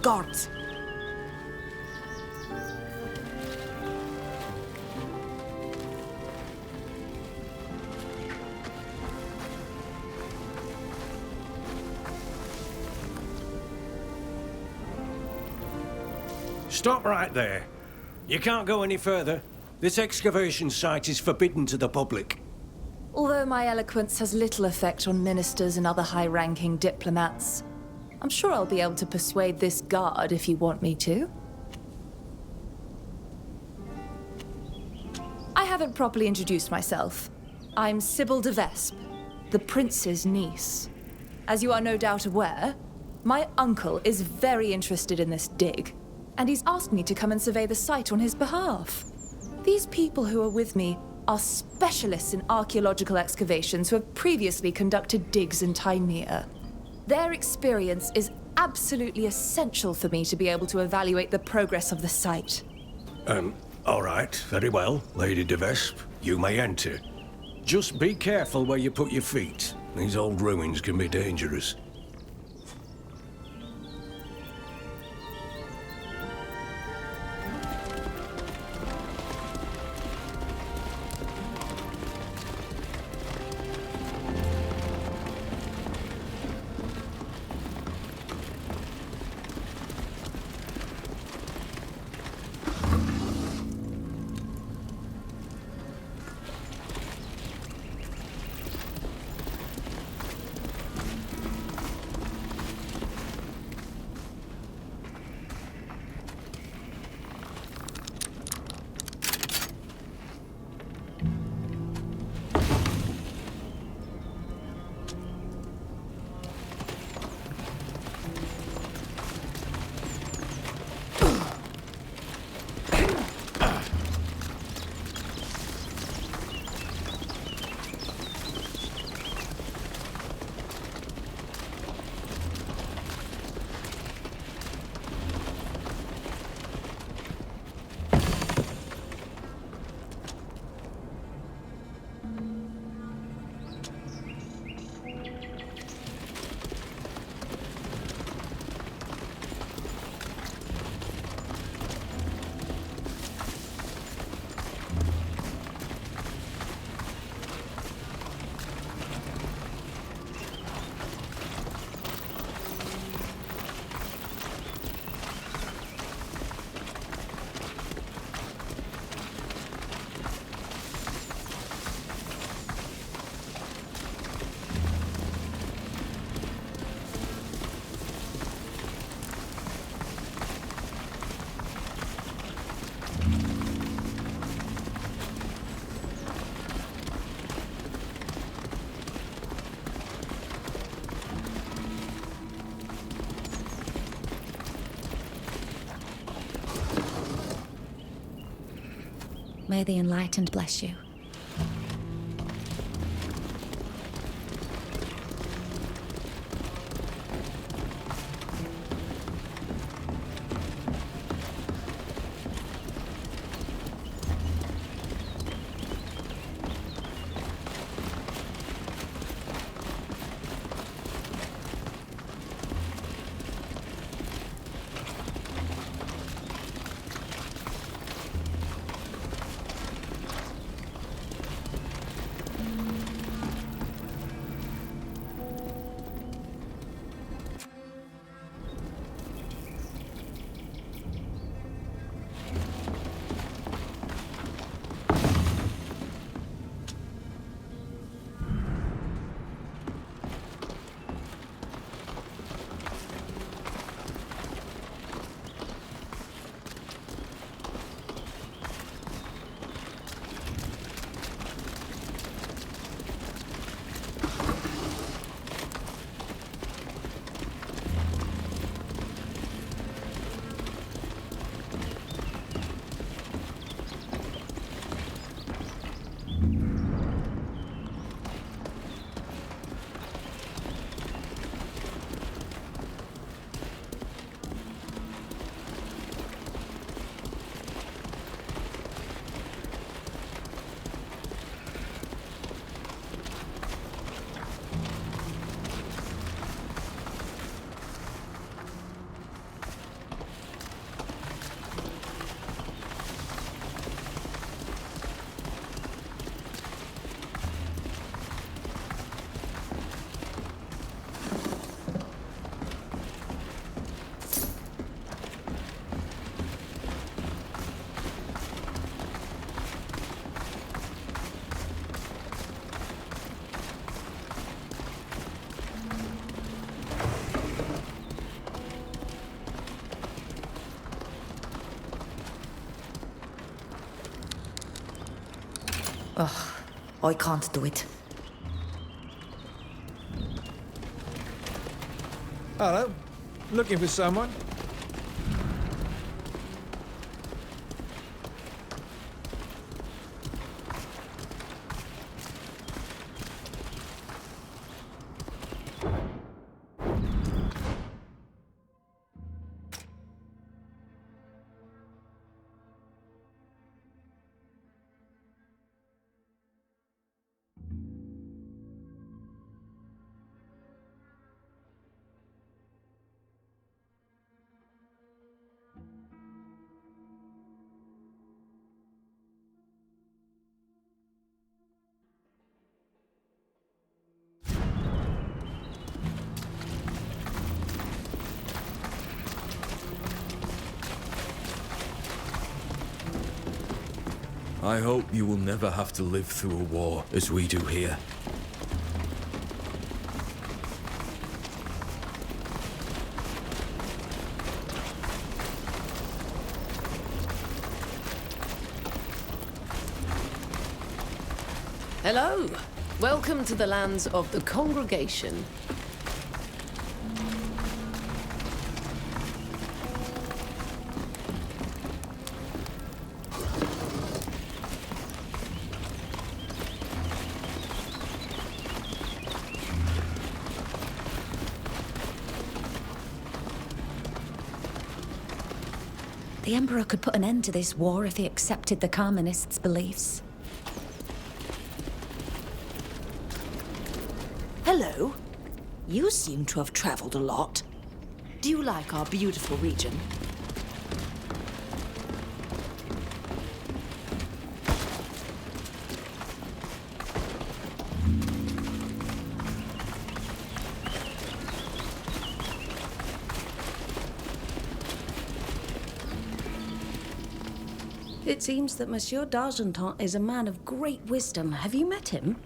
Guards! Stop right there. You can't go any further. This excavation site is forbidden to the public. Although my eloquence has little effect on ministers and other high-ranking diplomats, I'm sure I'll be able to persuade this guard if you want me to. I haven't properly introduced myself. I'm Sybil de Vespe, the prince's niece. As you are no doubt aware, my uncle is very interested in this dig, and he's asked me to come and survey the site on his behalf. These people who are with me are specialists in archaeological excavations who have previously conducted digs in Taimir. Their experience is absolutely essential for me to be able to evaluate the progress of the site. All right, very well, Lady de Vespe. You may enter. Just be careful where you put your feet. These old ruins can be dangerous. May the Enlightened bless you. I can't do it. Hello. Looking for someone? I hope you will never have to live through a war as we do here. Hello! Welcome to the lands of the Congregation. The Emperor could put an end to this war if he accepted the Carmenists' beliefs. Hello. You seem to have traveled a lot. Do you like our beautiful region? It seems that Monsieur d'Argenton is a man of great wisdom. Have you met him?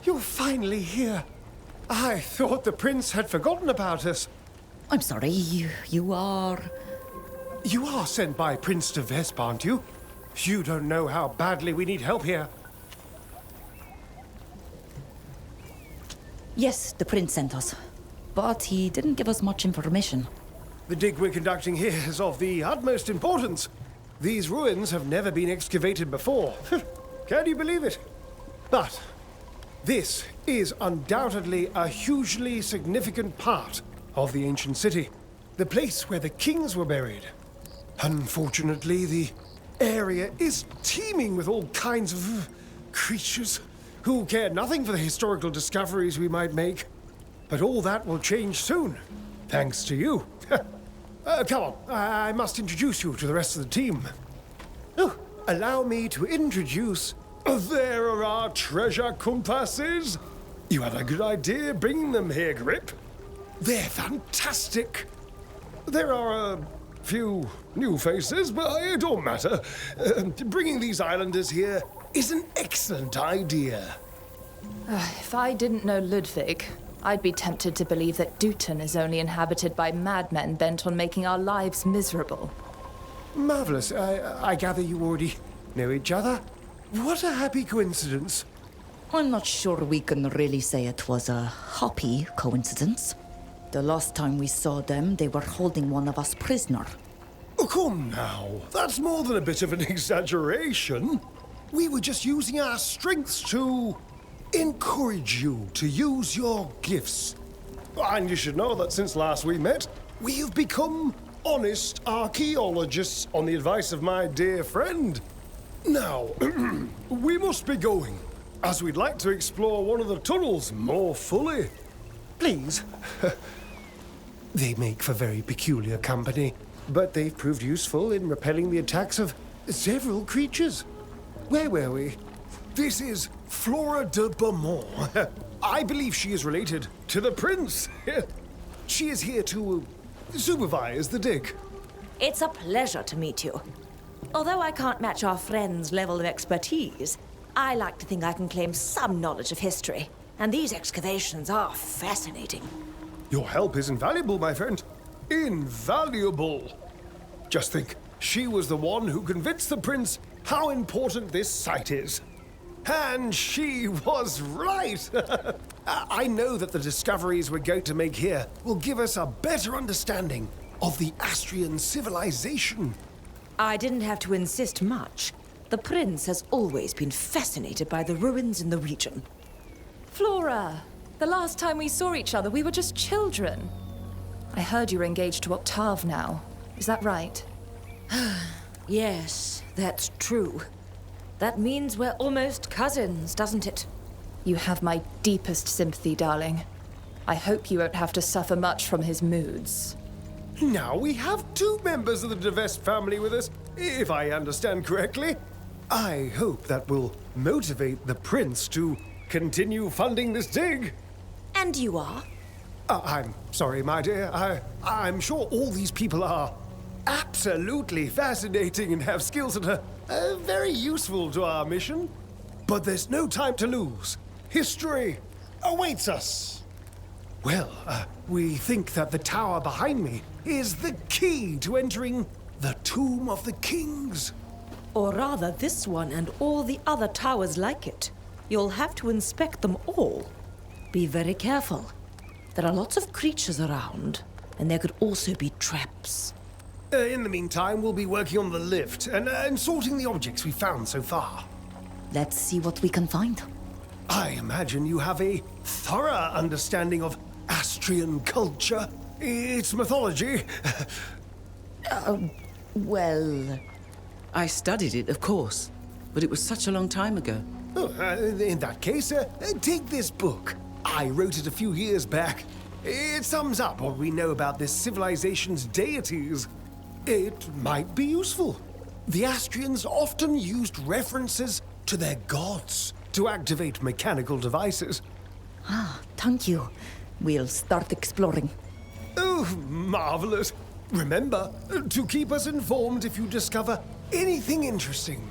You're finally here. I thought the prince had forgotten about us. I'm sorry, you are... You are sent by Prince de Vesp, aren't you? You don't know how badly we need help here. Yes, the prince sent us. But he didn't give us much information. The dig we're conducting here is of the utmost importance. These ruins have never been excavated before. Can you believe it? But this is undoubtedly a hugely significant part of the ancient city. The place where the kings were buried. Unfortunately, the area is teeming with all kinds of creatures who care nothing for the historical discoveries we might make. But all that will change soon, thanks to you. Come on, I must introduce you to the rest of the team. Oh, allow me to introduce... There are our treasure compasses. You had a good idea bringing them here, Grip. They're fantastic. There are a few new faces, but it don't matter. Bringing these islanders here is an excellent idea. If I didn't know Ludwig, I'd be tempted to believe that Dutton is only inhabited by madmen bent on making our lives miserable. Marvelous. I gather you already know each other? What a happy coincidence. I'm not sure we can really say it was a happy coincidence. The last time we saw them, they were holding one of us prisoner. Oh, come now. That's more than a bit of an exaggeration. We were just using our strengths to encourage you to use your gifts. And you should know that since last we met, we have become honest archaeologists on the advice of my dear friend. Now, we must be going, as we'd like to explore one of the tunnels more fully. Please. They make for very peculiar company, but they've proved useful in repelling the attacks of several creatures. Where were we? This is Flora de Beaumont. I believe she is related to the prince. She is here to supervise the dig. It's a pleasure to meet you. Although I can't match our friend's level of expertise, I like to think I can claim some knowledge of history. And these excavations are fascinating. Your help is invaluable, my friend. Invaluable. Just think, she was the one who convinced the prince how important this site is. And she was right. I know that the discoveries we're going to make here will give us a better understanding of the Astrian civilization. I didn't have to insist much. The prince has always been fascinated by the ruins in the region. Flora, the last time we saw each other, we were just children. I heard you were engaged to Octave now. Is that right? Yes, that's true. That means we're almost cousins, doesn't it? You have my deepest sympathy, darling. I hope you won't have to suffer much from his moods. Now we have two members of the de Vesp family with us, if I understand correctly. I hope that will motivate the prince to continue funding this dig. And you are? I'm sorry, my dear. I'm sure all these people are absolutely fascinating and have skills that are very useful to our mission. But there's no time to lose. History awaits us. Well, we think that the tower behind me is the key to entering the Tomb of the Kings. Or rather, this one and all the other towers like it. You'll have to inspect them all. Be very careful. There are lots of creatures around, and there could also be traps. In the meantime, we'll be working on the lift and sorting the objects we found so far. Let's see what we can find. I imagine you have a thorough understanding of Astrian culture, its mythology. Well... I studied it, of course, but it was such a long time ago. Oh, in that case, take this book. I wrote it a few years back. It sums up what we know about this civilization's deities. It might be useful. The Astrians often used references to their gods to activate mechanical devices. Ah, thank you. We'll start exploring. Oh, marvelous. Remember to keep us informed if you discover anything interesting.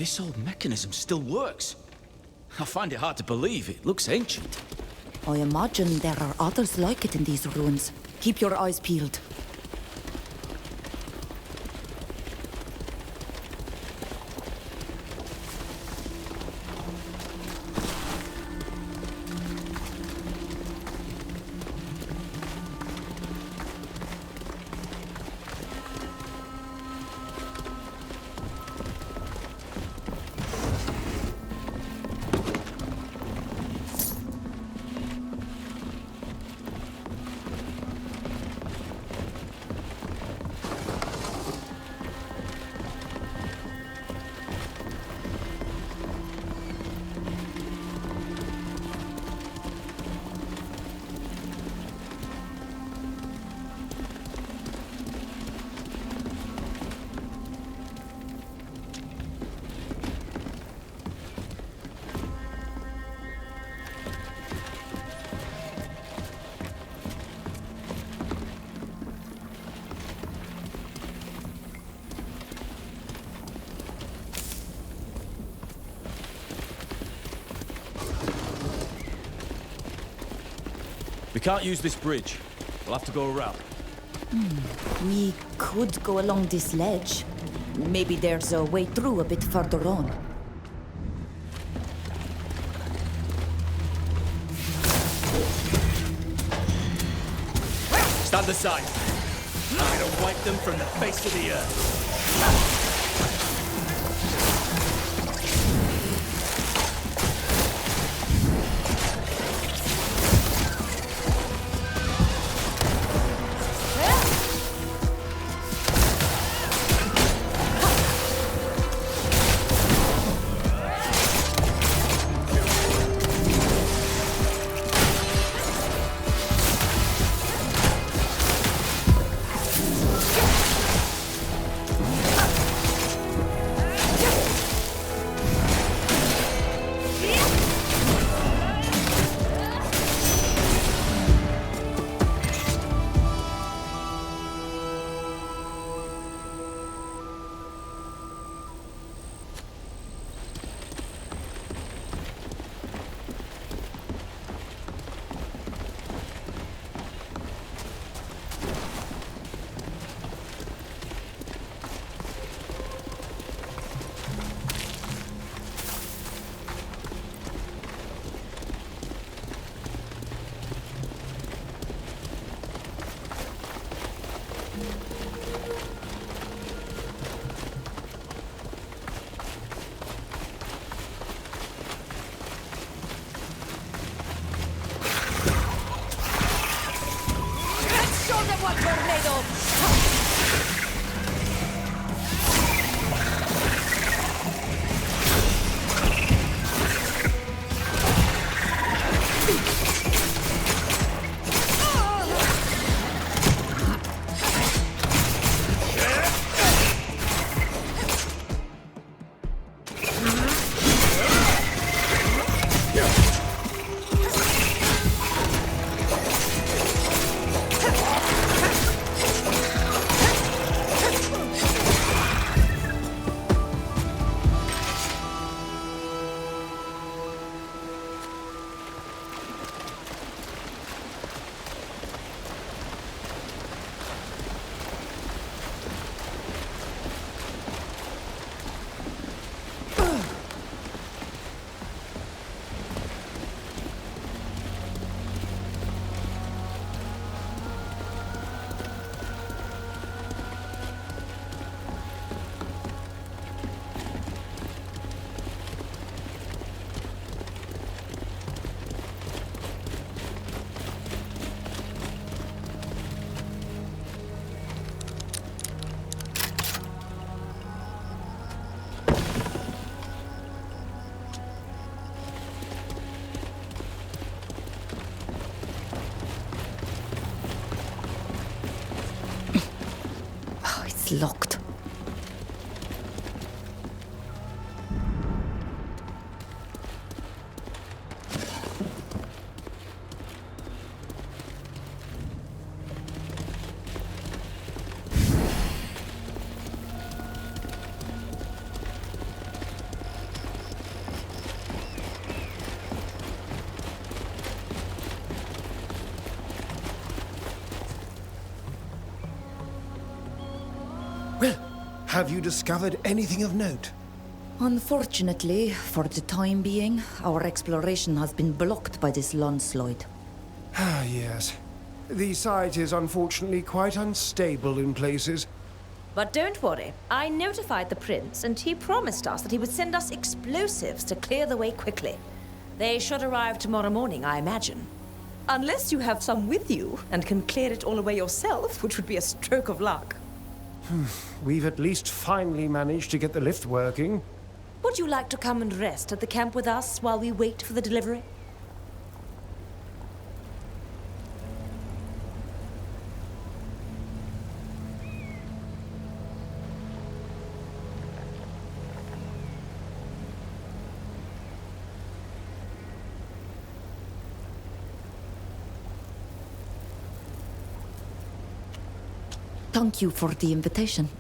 This old mechanism still works. I find it hard to believe. It looks ancient. I imagine there are others like it in these ruins. Keep your eyes peeled. We can't use this bridge. We'll have to go around. We could go along this ledge. Maybe there's a way through a bit further on. Stand aside. I'm gonna wipe them from the face of the earth. It's locked. Have you discovered anything of note? Unfortunately, for the time being, our exploration has been blocked by this landslide. Ah, yes. The site is unfortunately quite unstable in places. But don't worry, I notified the prince and he promised us that he would send us explosives to clear the way quickly. They should arrive tomorrow morning, I imagine. Unless you have some with you and can clear it all away yourself, which would be a stroke of luck. We've at least finally managed to get the lift working. Would you like to come and rest at the camp with us while we wait for the delivery? Thank you for the invitation.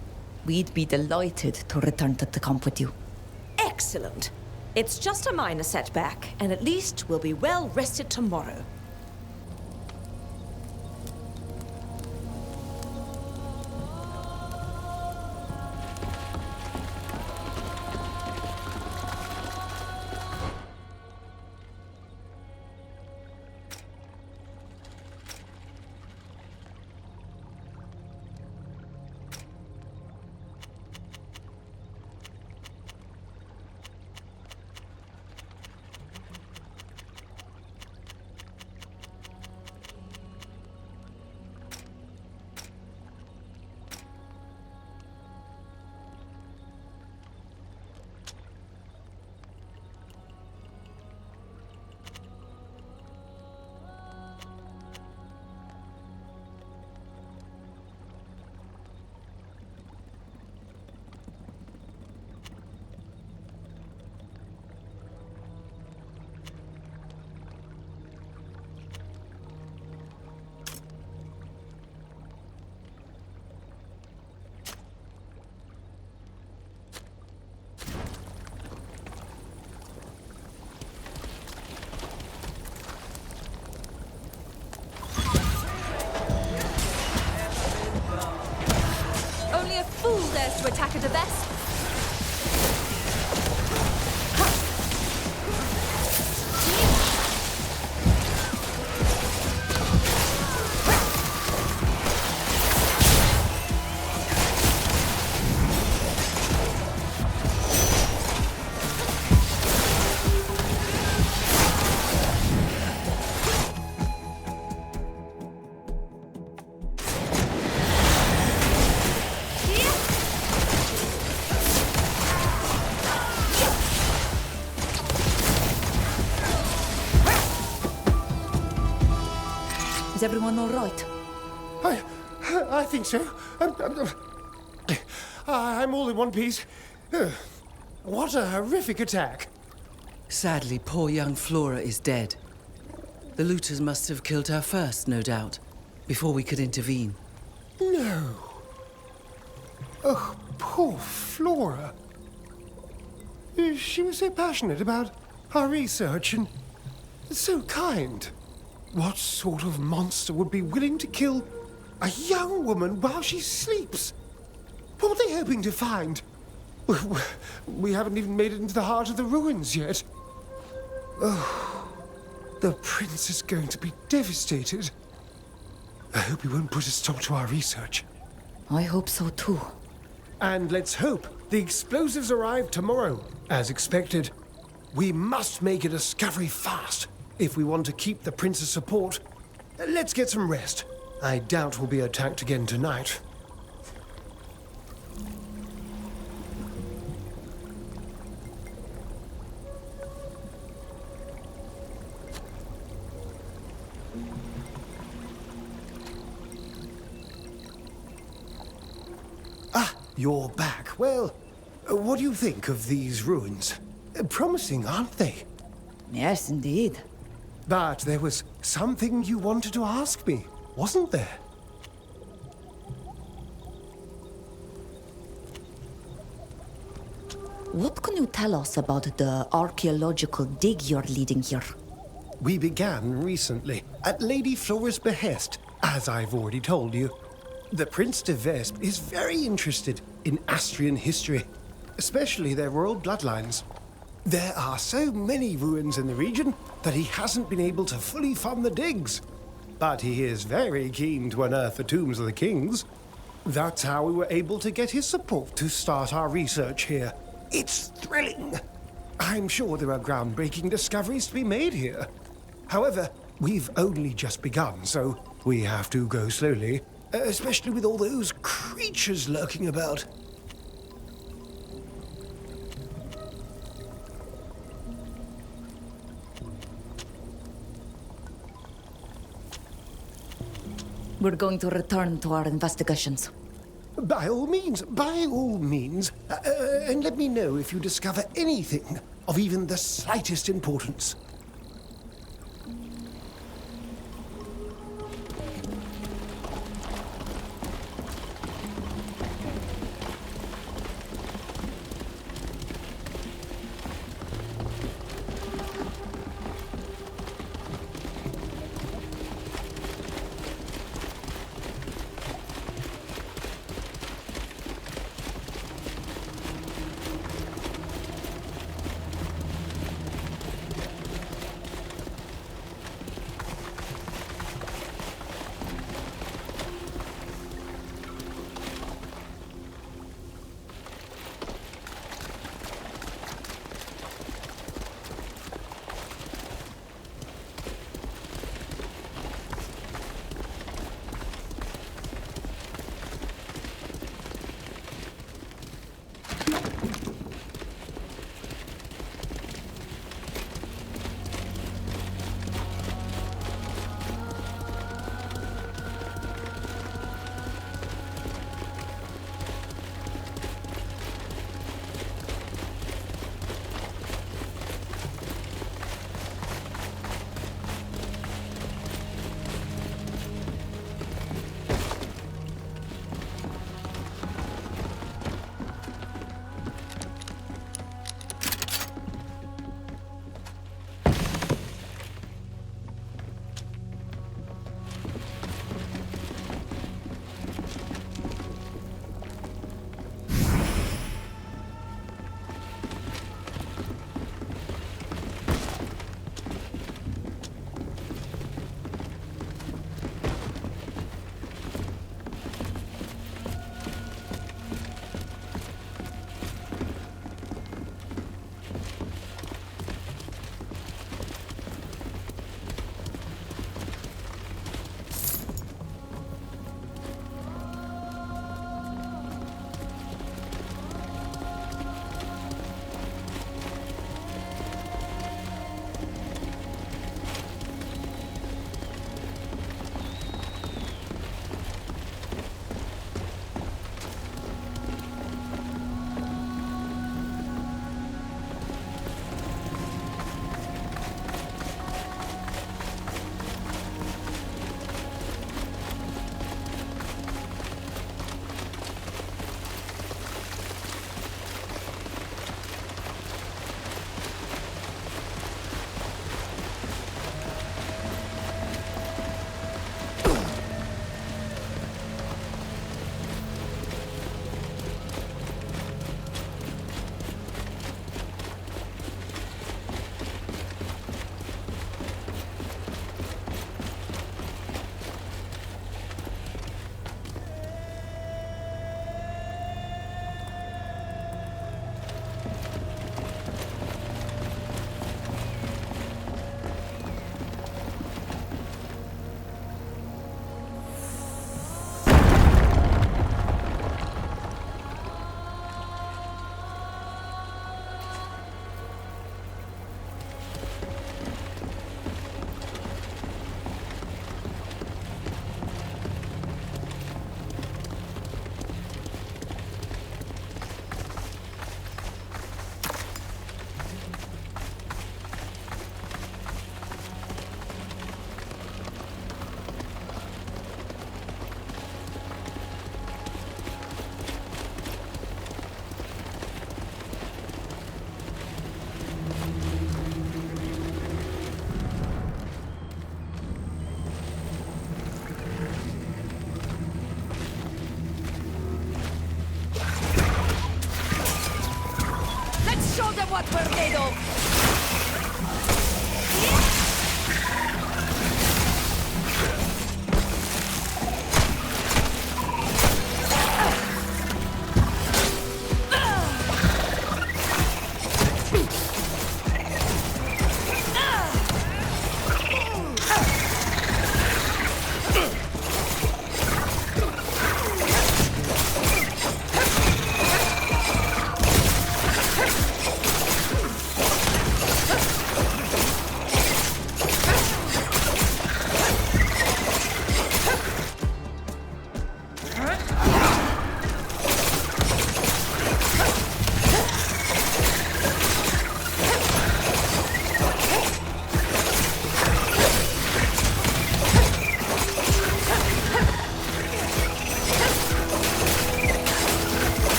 We'd be delighted to return to the camp with you. Excellent. It's just a minor setback, and at least we'll be well rested tomorrow. Only a fool dares to attack a Deves. Is everyone all right? I think so. I'm all in one piece. What a horrific attack. Sadly, poor young Flora is dead. The looters must have killed her first, no doubt, before we could intervene. No. Oh, poor Flora. She was so passionate about our research and so kind. What sort of monster would be willing to kill a young woman while she sleeps? What were they hoping to find? We haven't even made it into the heart of the ruins yet. Oh, the prince is going to be devastated. I hope he won't put a stop to our research. I hope so too. And let's hope the explosives arrive tomorrow, as expected. We must make a discovery fast if we want to keep the prince's support. Let's get some rest. I doubt we'll be attacked again tonight. Ah, you're back. Well, what do you think of these ruins? Promising, aren't they? Yes, indeed. But there was something you wanted to ask me, wasn't there? What can you tell us about the archaeological dig you're leading here? We began recently, at Lady Flora's behest, as I've already told you. The Prince de Vespe is very interested in Astrian history, especially their royal bloodlines. There are so many ruins in the region that he hasn't been able to fully fund the digs. But he is very keen to unearth the tombs of the kings. That's how we were able to get his support to start our research here. It's thrilling. I'm sure there are groundbreaking discoveries to be made here. However, we've only just begun, so we have to go slowly, especially with all those creatures lurking about. We're going to return to our investigations. By all means, by all means. And let me know if you discover anything of even the slightest importance.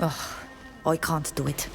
I can't do it.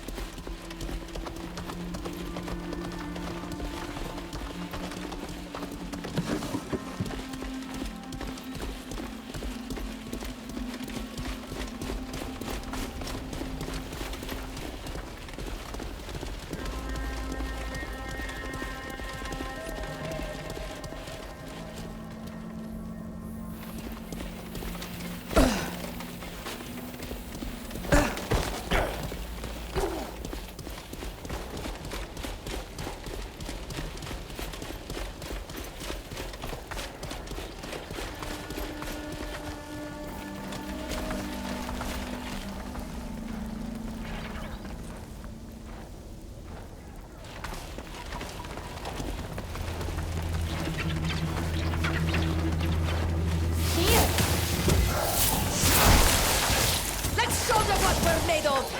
Let's show them what we're made of!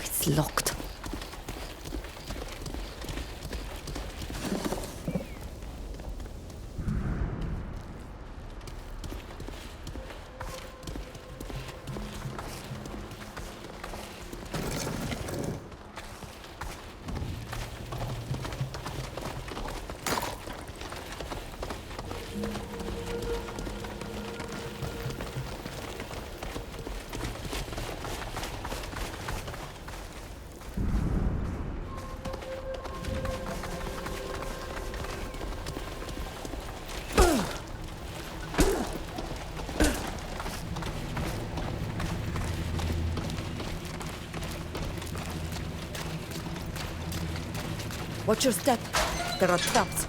It's locked. Watch your step. There are traps.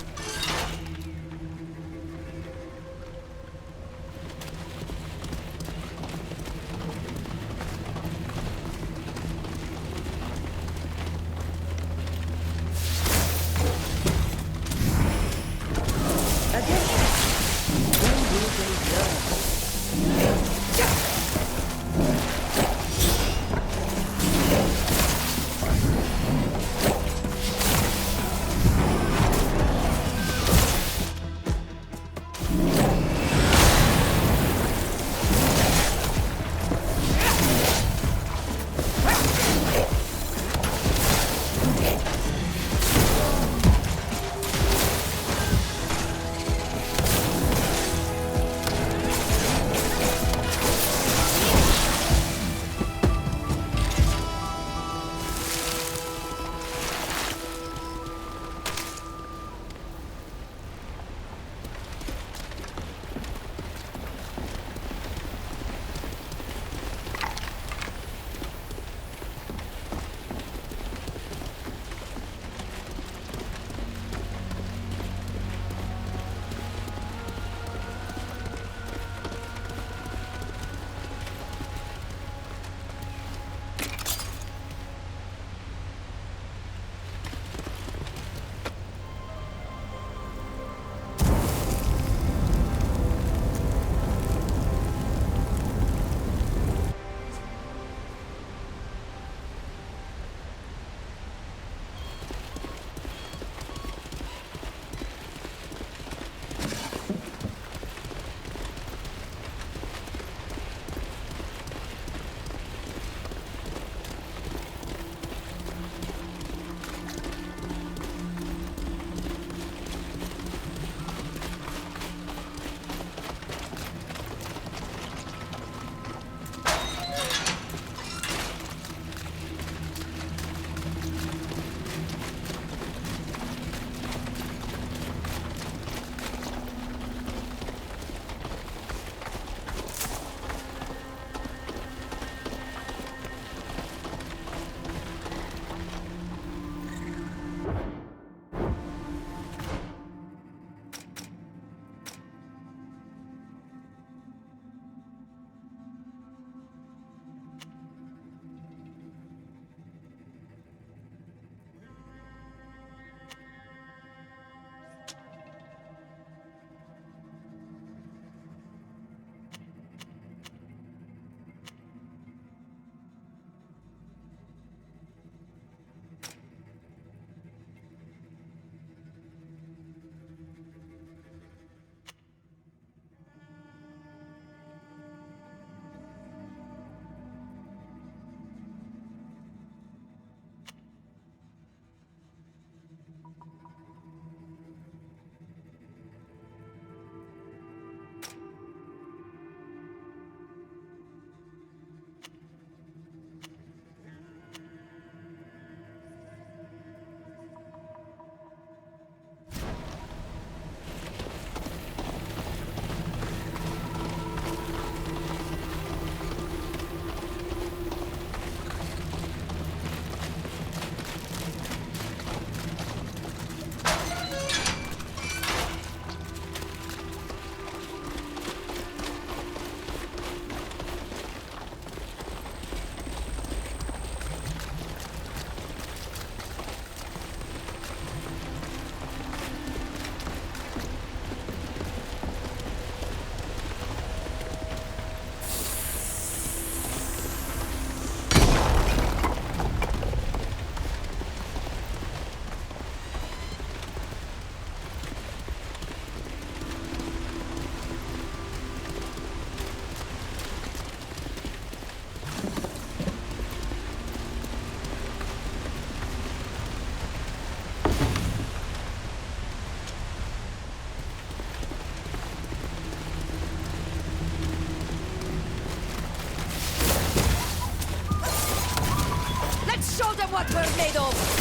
we're made of!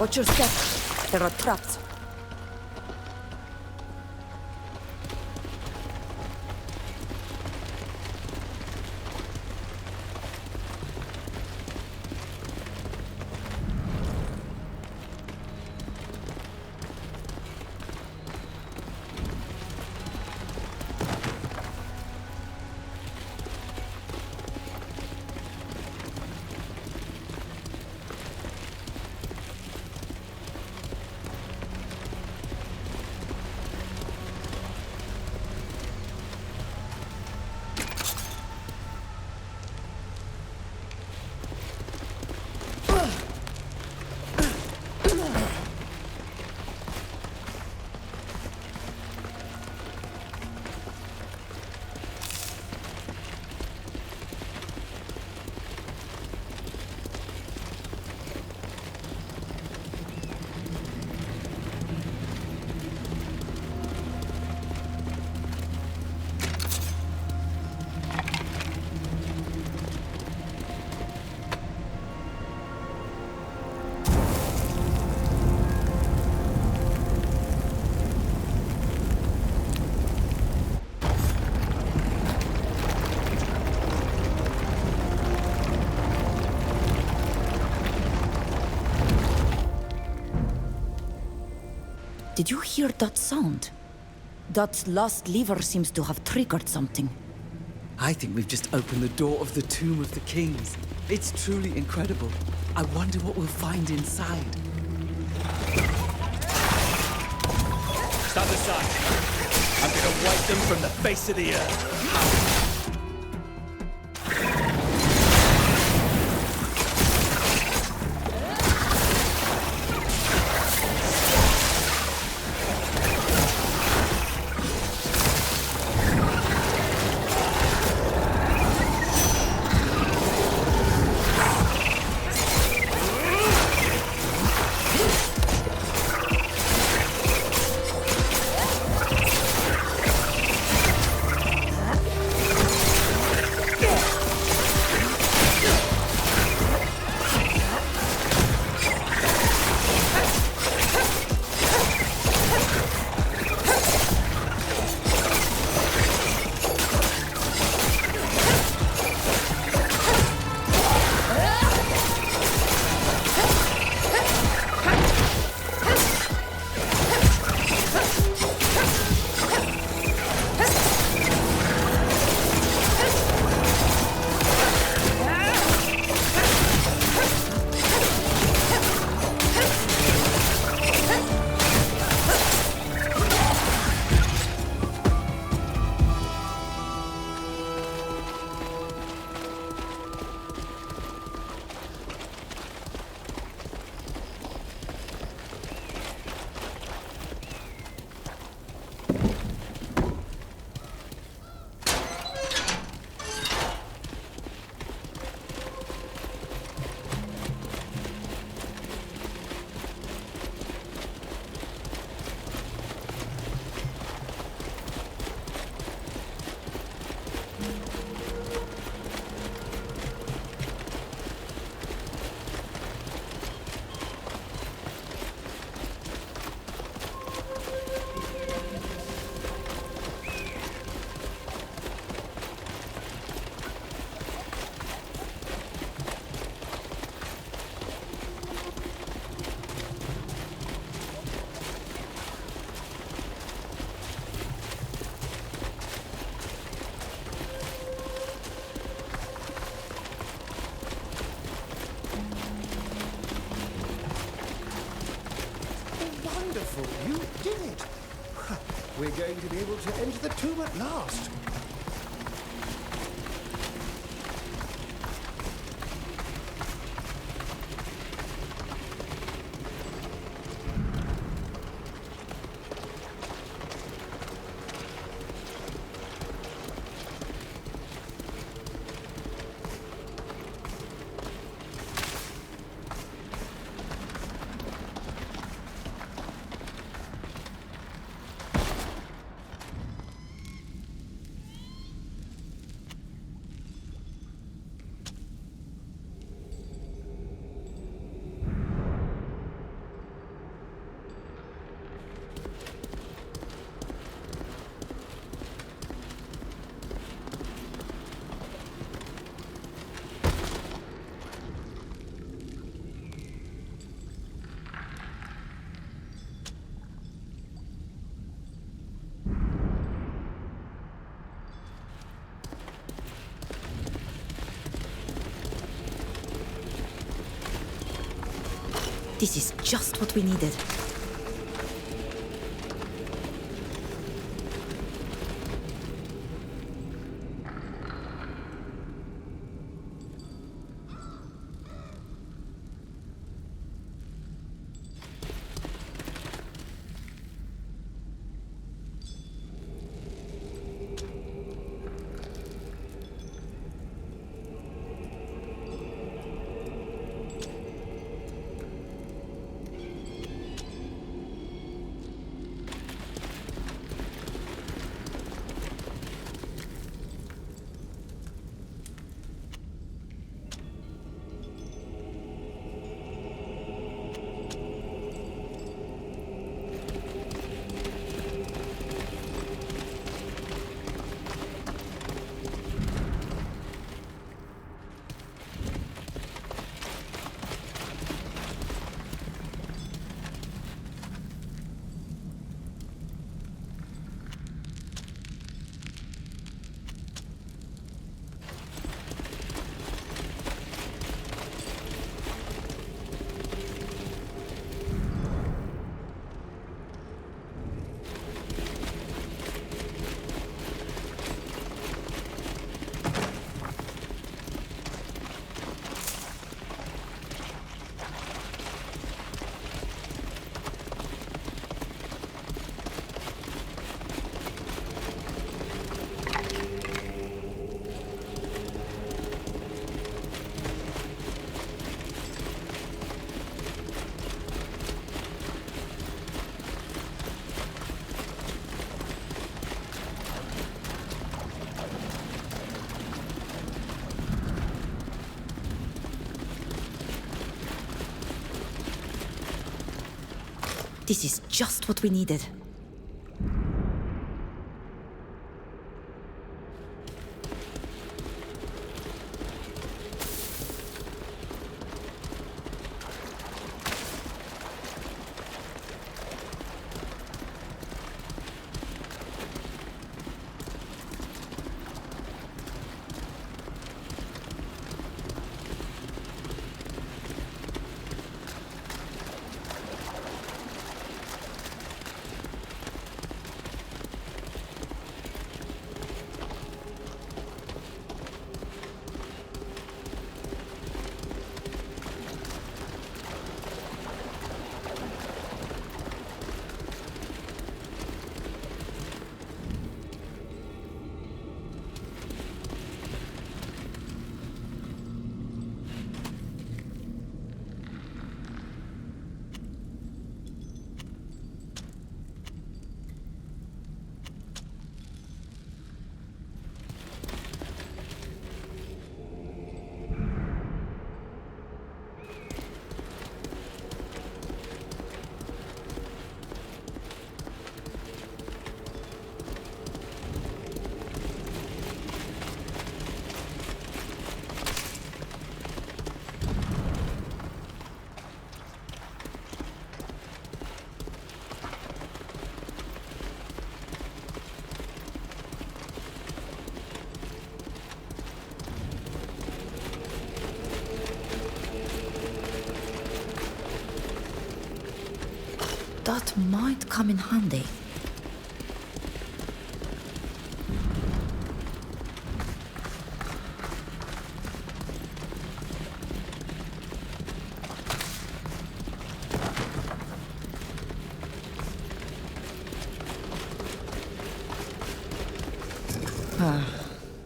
Watch your step. There are traps. Did you hear that sound? That last lever seems to have triggered something. I think we've just opened the door of the Tomb of the Kings. It's truly incredible. I wonder what we'll find inside. Stand aside. I'm gonna wipe them from the face of the earth. You did it! We're going to be able to enter the tomb at last. This is just what we needed. This is just what we needed. That might come in handy.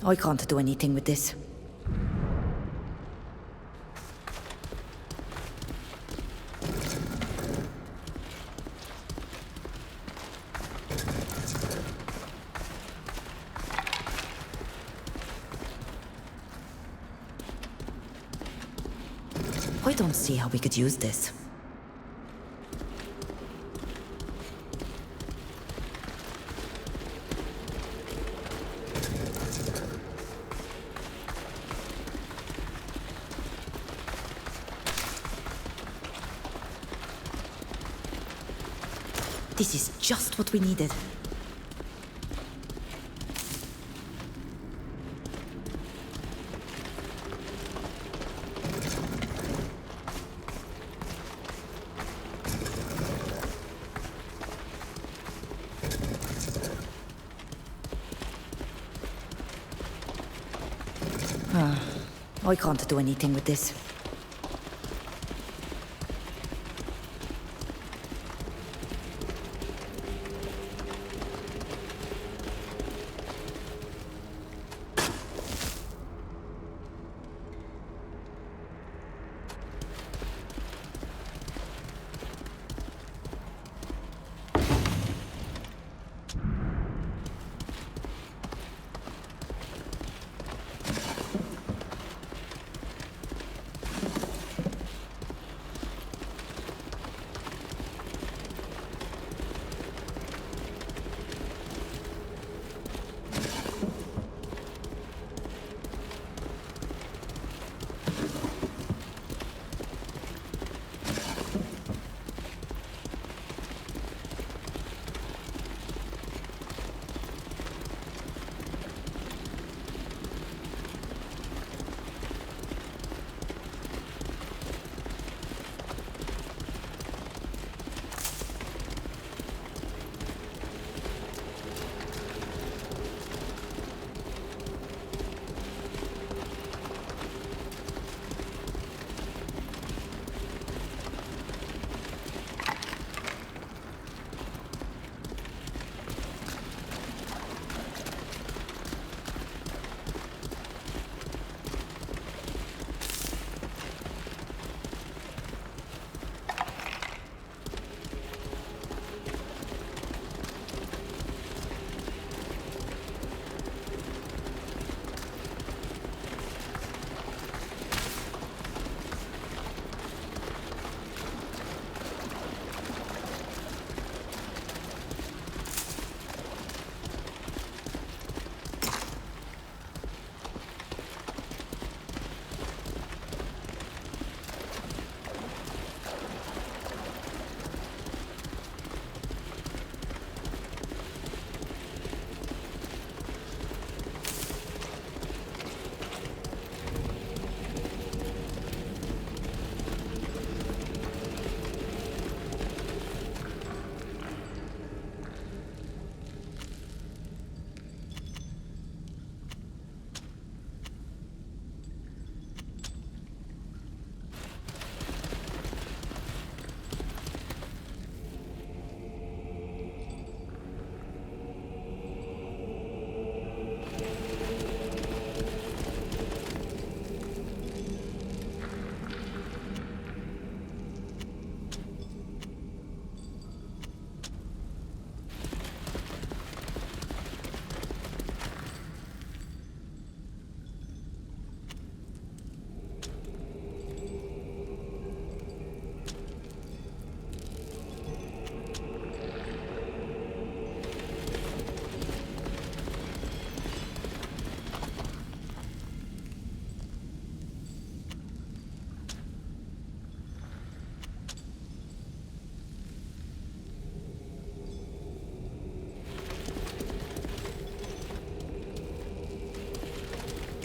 I can't do anything with this. I don't see how we could use this. This is just what we needed. I can't do anything with this.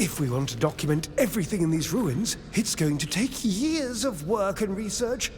If we want to document everything in these ruins, it's going to take years of work and research.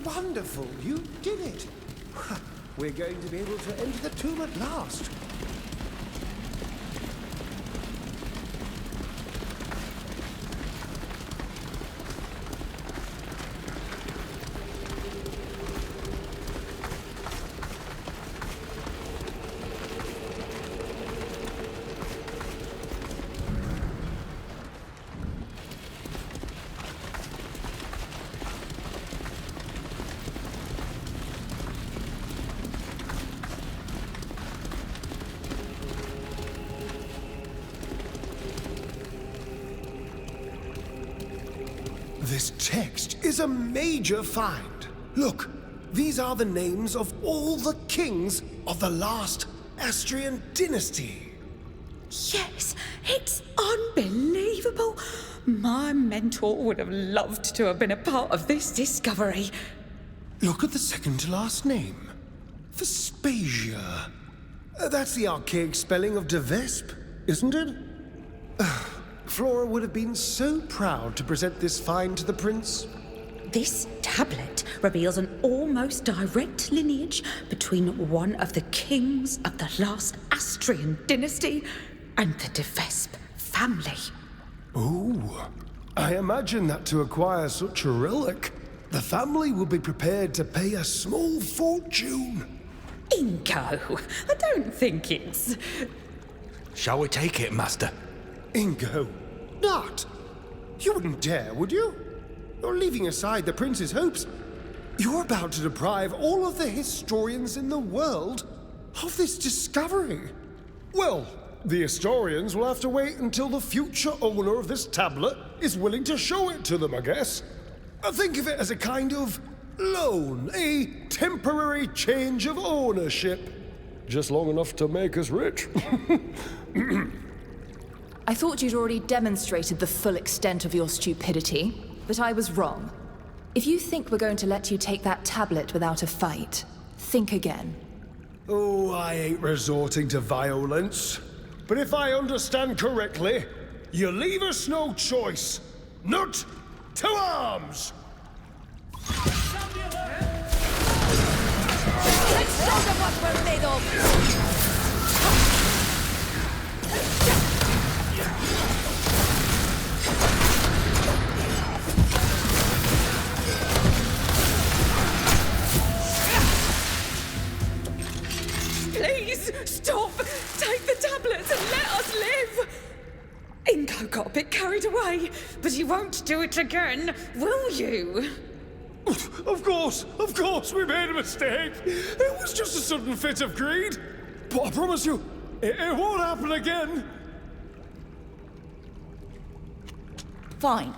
Wonderful, you did it. We're going to be able to enter the tomb at last. This text is a major find. Look, these are the names of all the kings of the last Astrian dynasty. Yes, it's unbelievable. My mentor would have loved to have been a part of this discovery. Look at the second to last name. Vespasia. That's the archaic spelling of Devesp, isn't it? Flora would have been so proud to present this find to the prince. This tablet reveals an almost direct lineage between one of the kings of the last Astrian dynasty and the Devesp family. Ooh, I imagine that to acquire such a relic, the family will be prepared to pay a small fortune. Ingo, I don't think it's... Shall we take it, Master? Ingo, not! You wouldn't dare, would you? You're leaving aside the prince's hopes. You're about to deprive all of the historians in the world of this discovery. Well, the historians will have to wait until the future owner of this tablet is willing to show it to them, I guess. Think of it as a kind of loan, a temporary change of ownership. Just long enough to make us rich. I thought you'd already demonstrated the full extent of your stupidity, but I was wrong. If you think we're going to let you take that tablet without a fight, think again. Oh, I ain't resorting to violence. But if I understand correctly, you leave us no choice. Not to arms! Let's show them what we're made of! Please, stop! Take the tablets and let us live! Ingo got a bit carried away, but he won't do it again, will you? Of course, we made a mistake. It was just a sudden fit of greed. But I promise you, it won't happen again. Fine.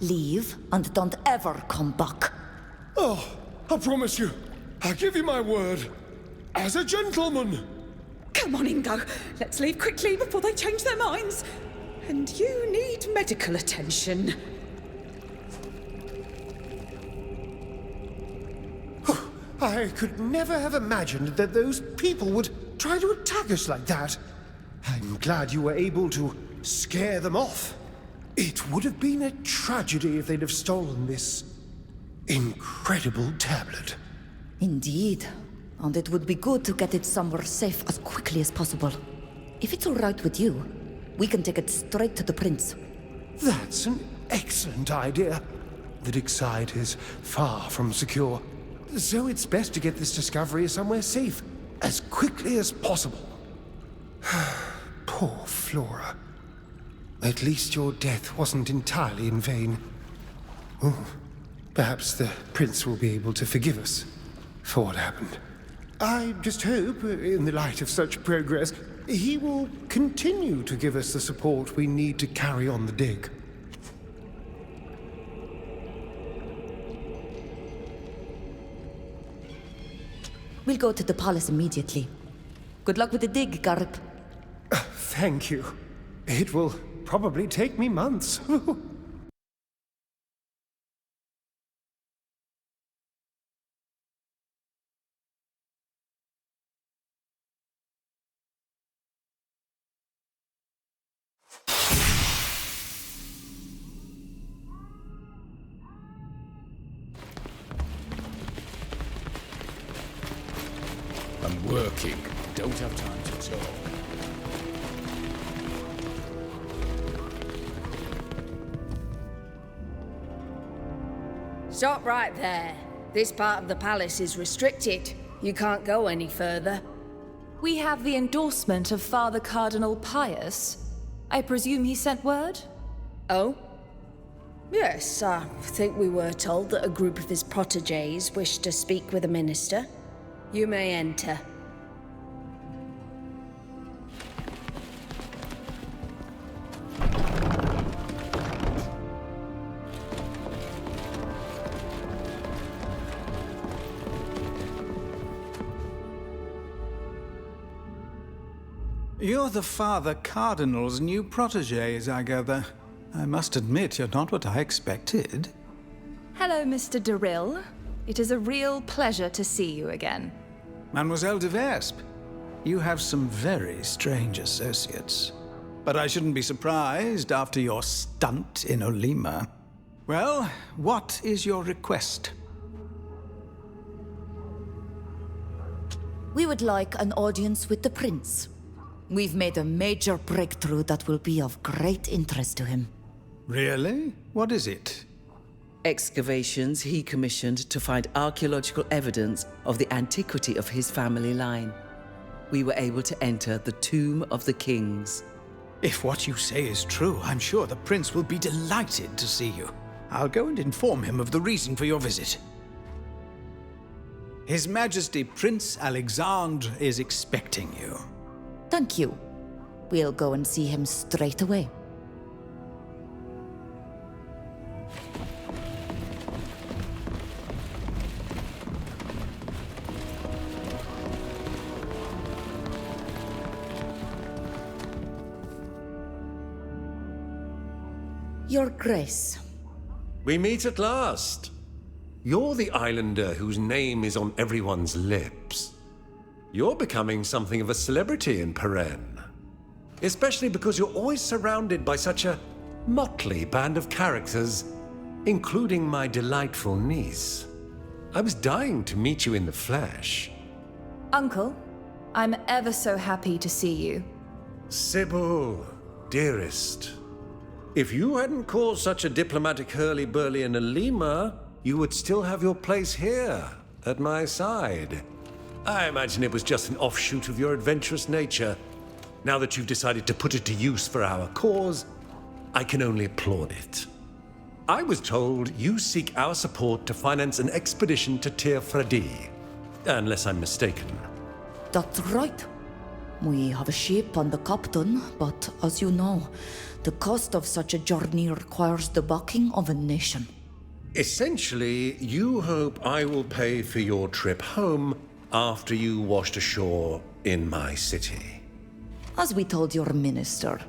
Leave and don't ever come back. Oh, I promise you. I give you my word. As a gentleman. Come on, Ingo. Let's leave quickly before they change their minds. And you need medical attention. I could never have imagined that those people would try to attack us like that. I'm glad you were able to scare them off. It would have been a tragedy if they'd have stolen this incredible tablet. Indeed. And it would be good to get it somewhere safe as quickly as possible. If it's all right with you, we can take it straight to the prince. That's an excellent idea. The dig site is far from secure, so it's best to get this discovery somewhere safe as quickly as possible. Poor Flora. At least your death wasn't entirely in vain. Oh, perhaps the prince will be able to forgive us for what happened. I just hope, in the light of such progress, he will continue to give us the support we need to carry on the dig. We'll go to the palace immediately. Good luck with the dig, Garp. Thank you. It will probably take me months. working. Don't have time to talk. Stop right there. This part of the palace is restricted. You can't go any further. We have the endorsement of Father Cardinal Pius. I presume he sent word? Oh? Yes, I think we were told that a group of his protégés wished to speak with a minister. You may enter. You're the Father Cardinal's new protégés, I gather. I must admit, you're not what I expected. Hello, Mr. Durrill. It is a real pleasure to see you again. Mademoiselle de Vespe, you have some very strange associates. But I shouldn't be surprised after your stunt in Olima. Well, what is your request? We would like an audience with the prince. We've made a major breakthrough that will be of great interest to him. Really? What is it? Excavations he commissioned to find archaeological evidence of the antiquity of his family line. We were able to enter the Tomb of the Kings. If what you say is true, I'm sure the prince will be delighted to see you. I'll go and inform him of the reason for your visit. His Majesty Prince Alexandre is expecting you. Thank you. We'll go and see him straight away. Your Grace. We meet at last. You're the islander whose name is on everyone's lips. You're becoming something of a celebrity in Peren. Especially because you're always surrounded by such a motley band of characters, including my delightful niece. I was dying to meet you in the flesh. Uncle, I'm ever so happy to see you. Sybil, dearest. If you hadn't caused such a diplomatic hurly-burly in Olima, you would still have your place here, at my side. I imagine it was just an offshoot of your adventurous nature. Now that you've decided to put it to use for our cause, I can only applaud it. I was told you seek our support to finance an expedition to Tir Fradi, unless I'm mistaken. That's right. We have a ship and the captain, but as you know, the cost of such a journey requires the backing of a nation. Essentially, you hope I will pay for your trip home after you washed ashore in my city. As we told your minister,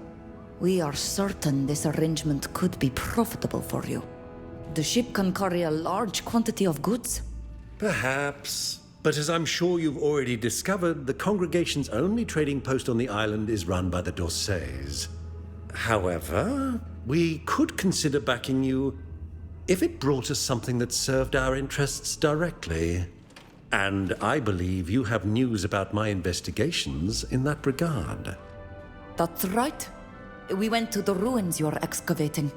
we are certain this arrangement could be profitable for you. The ship can carry a large quantity of goods. Perhaps. But as I'm sure you've already discovered, the congregation's only trading post on the island is run by the Dorsays. However, we could consider backing you if it brought us something that served our interests directly. And I believe you have news about my investigations in that regard. That's right. We went to the ruins you're excavating.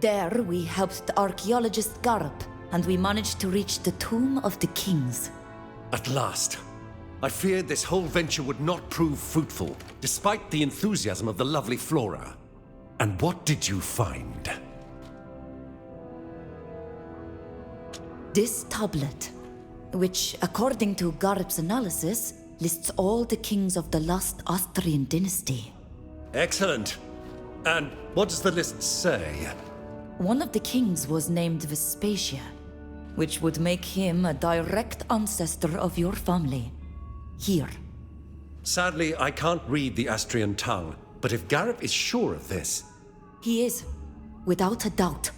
There, we helped the archaeologist Garp, and we managed to reach the Tomb of the Kings. At last. I feared this whole venture would not prove fruitful, despite the enthusiasm of the lovely Flora. And what did you find? This tablet, which, according to Garp's analysis, lists all the kings of the last Austrian dynasty. Excellent. And what does the list say? One of the kings was named Vespasia, which would make him a direct ancestor of your family. Here. Sadly, I can't read the Austrian tongue, but if Garp is sure of this... He is, without a doubt.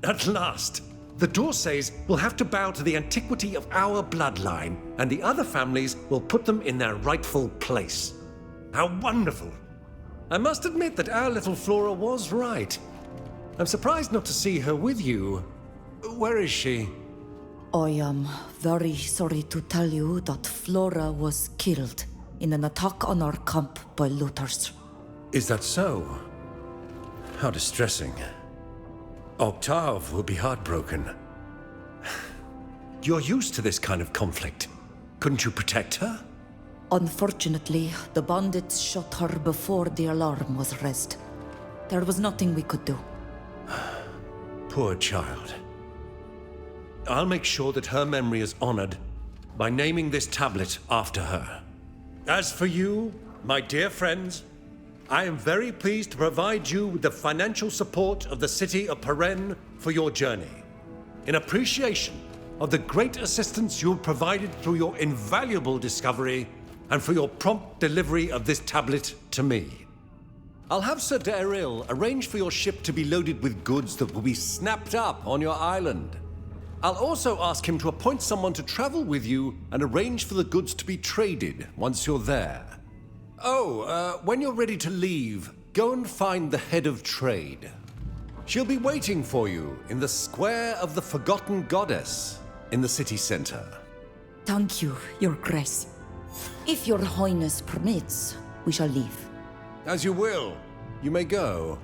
At last! The Dorsays will have to bow to the antiquity of our bloodline, and the other families will put them in their rightful place. How wonderful! I must admit that our little Flora was right. I'm surprised not to see her with you. Where is she? I am very sorry to tell you that Flora was killed in an attack on our camp by looters. Is that so? How distressing. Octave will be heartbroken. You're used to this kind of conflict. Couldn't you protect her? Unfortunately, the bandits shot her before the alarm was raised. There was nothing we could do. Poor child. I'll make sure that her memory is honored by naming this tablet after her. As for you, my dear friends, I am very pleased to provide you with the financial support of the city of Peren for your journey, in appreciation of the great assistance you have provided through your invaluable discovery and for your prompt delivery of this tablet to me. I'll have Sir Daryl arrange for your ship to be loaded with goods that will be snapped up on your island. I'll also ask him to appoint someone to travel with you and arrange for the goods to be traded once you're there. Oh, when you're ready to leave, go and find the head of trade. She'll be waiting for you in the Square of the Forgotten Goddess in the city center. Thank you, Your Grace. If Your Highness permits, we shall leave. As you will. You may go.